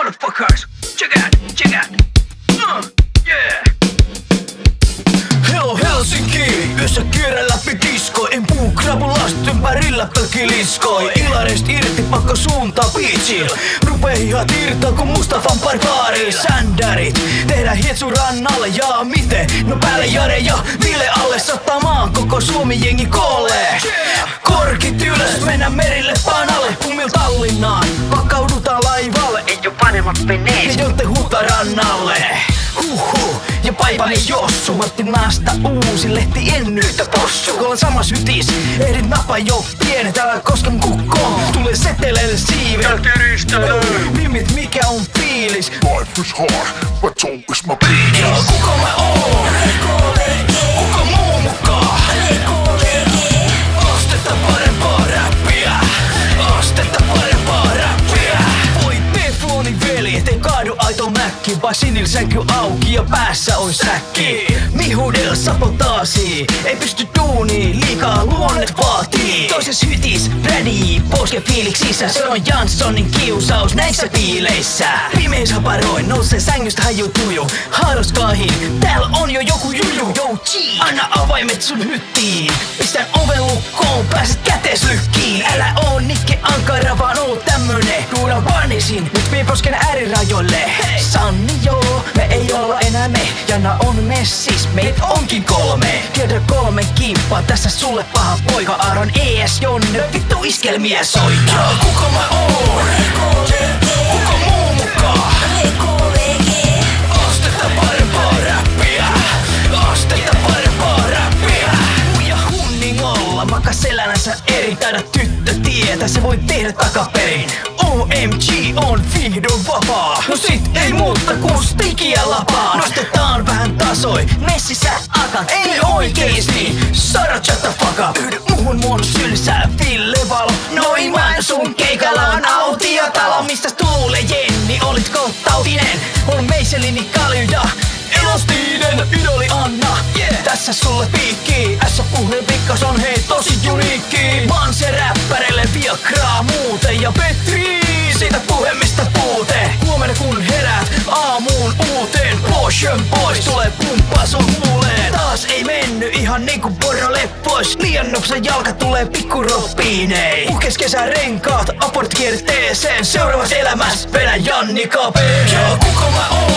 motherfuckers. Check out. Yeah. Hello Helsinki, yössä kierrä läpi disko. En puu krapulast ympärillä pölkiliskoi. Ilareist irti pakko suuntaa beachil. Rupee hihat irtaa kun Mustafan barbaari. Sändärit, tehdään hietsu rannalle ja miten? No päälle Jare ja Ville alle satamaan koko Suomi jengi koolle. Korkit ylös, mennään merille panalle. Pumil Tallinnaan, vakkaudutaan laivalle. Ei oo panemat venees. Ja Jonte huutaa rannalle. Ja Paipanen Jossu, Matti Naasta uusi lehti en nyt possu. Kun on samas hytis, ehdit napa jo pienet, älä koske mun kukkoon. Tulee seteleille siivet. Nimmit mikä on fiilis? Life is hard, but so is my penis. Ja kuka mä oon? Kuka muu mukaan? Astetta parempaa räppiä. Astetta parempaa räppiä. Voi Teflonin veljet, ei kaadu aito mäkki. Vaan sinil sänky auki ja päässä on säkki. Mihudel sabotaasi, ei pysty duuniin, liikaa luonnet vaatii. Toises hytis, ready, poske fiiliksissä. Se on Janssonin kiusaus näissä piileissä. Pimeis haparoin, nousee sängystä haju tuju. Haaroskaahin, tääl on jo joku juju. Anna avaimet sun hyttiin. Pistän oven lukkoon, pääset käteslykkiin. Älä oo Nikke Ankara, vaan oo tämmönen. Duudan panisin, nyt vie posken äärirajoille. Sanni joo, me ei olla enää me. Jana on messis, meit onkin 3. Tiedä 3 kimppaa, tässä sulle paha poika. Aaron ES Jonne, vittu iskelmiä soita. Ja kuka mä oon? Kuka muu mukaan? Astetta parempaa räppiä. Astetta parempaa räppiä. Uja hunningolla, makas selänänsä eri. Taida tyttö tietä, se voi tehdä takaperin. OMG on vihdoin vapaa. No sit ei muuta kuin stikiä lapaa. Nostetaan vähän tasoi, messissä akat. Ei oikeesti, Sara shut the fuck up. Yhdy muhun mun sylsää Ville Valo. Noin mä sun keikalla on autiotalo. Mistä tuule Jenni, olitko tautinen? On meiselini kaljuja, elostinen idoli Anna. Tässä sulle piikki, S-puheen pikkas on hei tosi uniikki. Mä oon se räppärille viagraa muuten ja Petri, siitä puhemista puute. Huomenna kun herät aamuun uuteen, Potion pois tulee pumppaa sun huuleen. Taas ei menny ihan niinku Borro Leppois. Liian nopsa jalka tulee pikkuroppiinei. Puhkes kesän renkaat, aport kierteeseen. Seuraavas elämäs vedän Janni Kapeen. Ja kuka mä oon?